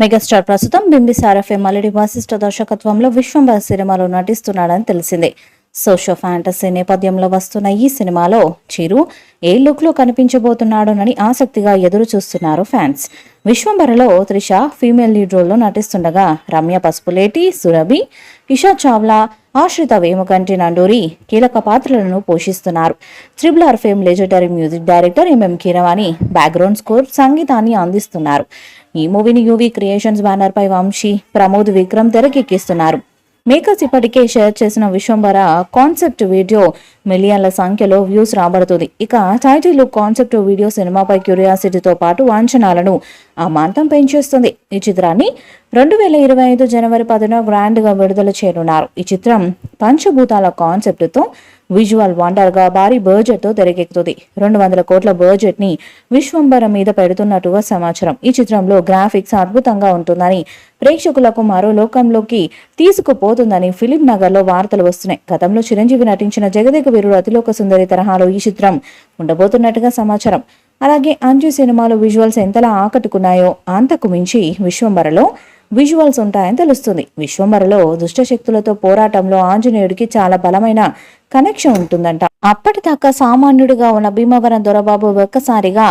Megastar ప్రస్తుతం Bimbisara fame అల్లుడి వాసిష్ఠ దర్శకత్వంలో విశ్వంబర్ సినిమాలో నటిస్తున్నాడని తెలిసిందే. సోషో ఫ్యాంటసీ నేపథ్యంలో వస్తున్న ఈ సినిమాలో చిరు ఏ లుక్ లో కనిపించబోతున్నాడోనని ఆసక్తిగా ఎదురు చూస్తున్నారు ఫ్యాన్స్. విశ్వంబరలో త్రిష ఫీమేల్ లీడ్ రోల్లో నటిస్తుండగా రమ్య పసుపులేటి, సురభి, ఇషా చావ్లా, ఆశ్రిత వేముకంటి నండూరి కీలక పాత్రలను పోషిస్తున్నారు. Triple fame legendary music director MM Keeravani background score సంగీతాన్ని అందిస్తున్నారు. ఈ మూవీని యూవీ క్రియేషన్స్ బ్యానర్ పై వంశీ, ప్రమోద్ విక్రమ్ తెరకెక్కిస్తున్నారు. మేకర్స్ ఇప్పటికే షేర్ చేసిన విశ్వంబర కాన్సెప్ట్ వీడియో మిలియన్ల సంఖ్యలో వ్యూస్ రాబడుతుంది. ఇక టైటిల్ కాన్సెప్ట్ వీడియో సినిమాపై క్యూరియాసిటీతో పాటు అంచనాలను అమాంతం పెంచేస్తుంది. ఈ చిత్రాన్ని 2025 జనవరి 10న గ్రాండ్ గా విడుదల చేయనున్నారు. ఈ చిత్రం పంచభూతాల కాన్సెప్ట్ తో విజువల్ వండర్ గా భారీ బడ్జెట్ తో తెరకెక్కుతుంది. 200 కోట్ల బడ్జెట్ ని విశ్వంబర మీద పెడుతున్నట్టుగా సమాచారం. ఈ చిత్రంలో గ్రాఫిక్స్ అద్భుతంగా ఉంటుందని, ప్రేక్షకులకు మరో లోకంలోకి తీసుకుపోతుందని ఫిలిం నగర్ లో వార్తలు వస్తున్నాయి. గతంలో చిరంజీవి నటించిన జగదేక వీరుడు అతిలోక సుందరి తరహాలో ఈ చిత్రం ఉండబోతున్నట్టుగా సమాచారం. అలాగే అంజు సినిమాలో విజువల్స్ ఎంతలా ఆకట్టుకున్నాయో అంతకు మించి విశ్వంబరలో విజువల్స్ ఉంటాయని తెలుస్తుంది. విశ్వంబరలో దుష్ట శక్తులతో పోరాటంలో ఆంజనేయుడికి చాలా బలమైన కనెక్షన్ ఉంటుందంట. అప్పటిదాకా సామాన్యుడిగా ఉన్న భీమవరం దొరబాబు ఒక్కసారిగా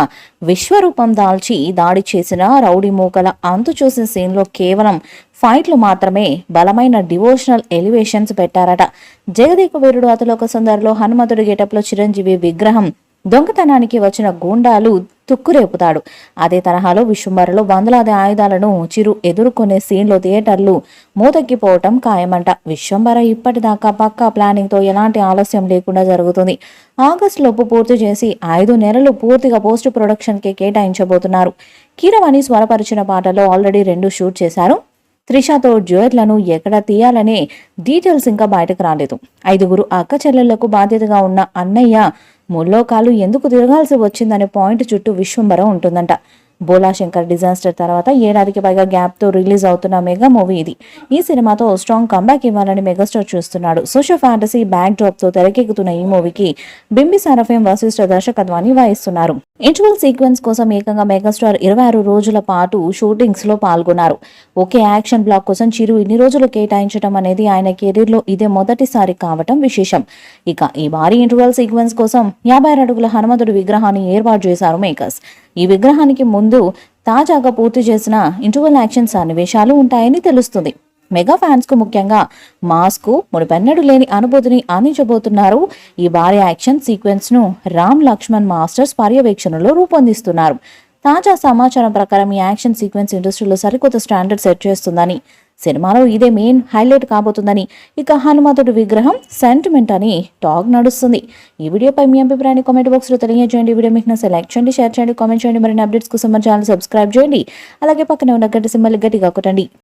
విశ్వరూపం దాల్చి దాడి చేసిన రౌడీ మూకల అంతు చూసిన సీన్ లో కేవలం ఫైట్లు మాత్రమే బలమైన డివోషనల్ ఎలివేషన్స్ పెట్టారట. జగదేక వీరుడు అతిలోక సుందరిలో హనుమంతుడి గెటప్ లో చిరంజీవి విగ్రహం దొంగతనానికి వచ్చిన గూండాలు తుక్కురేపుతాడు. అదే తరహాలో విశ్వంబరలో వందలాది ఆయుధాలను చిరు ఎదుర్కొనే సీన్లో థియేటర్లు మూతెక్కిపోవటం ఖాయమంట. విశ్వంబర ఇప్పటిదాకా పక్కా ప్లానింగ్ తో ఎలాంటి ఆలస్యం లేకుండా జరుగుతుంది. ఆగస్టు లోపు పూర్తి చేసి 5 నెలలు పూర్తిగా పోస్ట్ ప్రొడక్షన్ కి కేటాయించబోతున్నారు. కీరవాణి స్వరపరిచిన పాటలో ఆల్రెడీ 2 షూట్ చేశారు. త్రిషతో డ్యూయట్లను ఎక్కడ తీయాలనే డీటెయిల్స్ ఇంకా బయటకు రాలేదు. 5 అక్క చెల్లెళ్లకు బాధ్యతగా ఉన్న అన్నయ్య ముల్లోకాలు ఎందుకు తిరగాల్సి వచ్చిందనే పాయింట్ చుట్టూ విశ్వంబర ఉంటుందంట. బోలాశంకర్ డిజాస్టర్ తర్వాత ఏడాదికి పైగా గ్యాప్ తో రిలీజ్ అవుతున్న మెగా మూవీ ఇది. ఈ సినిమాతో స్ట్రాంగ్ కంబ్యాక్ ఇవ్వాలని మెగాస్టార్ చూస్తున్నాడు. సోషల్ ఫ్యాంటసీ బ్యాక్ డ్రాప్ తో తెరకెక్కుతున్న ఈ మూవీకి బింబిసార ఫేమ్ వశిష్ఠ దర్శకత్వాన్ని వహిస్తున్నారు. ఇంటర్వల్ సీక్వెన్స్ కోసం ఏకంగా మెగాస్టార్ 26 రోజుల పాటు షూటింగ్స్ లో పాల్గొన్నారు. ఒకే యాక్షన్ బ్లాక్ కోసం చిరు ఇన్ని రోజులు కేటాయించడం అనేది ఆయన కెరీర్ లో ఇదే మొదటిసారి కావటం విశేషం. ఇక ఈ భారీ ఇంటర్వల్ సీక్వెన్స్ కోసం 56 అడుగుల హనుమంతుడి విగ్రహాన్ని ఏర్పాటు చేశారు మేకర్స్. ఈ విగ్రహానికి ముందు తాజాగా పూర్తి చేసిన ఇంటర్వల్ యాక్షన్ సన్నివేశాలు ఉంటాయని తెలుస్తుంది. మెగా ఫ్యాన్స్ కు ముఖ్యంగా మాస్ కు ముడిపెన్నడు లేని అనుభూతిని అందించబోతున్నారు. ఈ భారీ యాక్షన్ సీక్వెన్స్ ను రామ్ లక్ష్మణ్ మాస్టర్స్ పర్యవేక్షణలో రూపొందిస్తున్నారు. తాజా సమాచారం ప్రకారం ఈ యాక్షన్ సీక్వెన్స్ ఇండస్ట్రీలో సరికొత్త స్టాండర్డ్ సెట్ చేస్తుందని, సినిమాలో ఇదే మెయిన్ హైలైట్ కాబోతుందని, ఇక హనుమంతుడి విగ్రహం సెంటిమెంట్ అని టాక్ నడుస్తుంది. ఈ వీడియోపై మీ అభిప్రాయాన్ని కామెంట్ బాక్స్ లో తెలియజేయండి. వీడియో మీకు నచ్చితే లైక్ చేయండి, షేర్ చేయండి, కామెంట్ చేయండి. మరిన్ని అప్డేట్స్ కోసం మన ఛానల్ సబ్స్క్రైబ్ చేయండి. అలాగే పక్కనే ఉన్న గంట సింబల్ గట్టిగా కొట్టండి.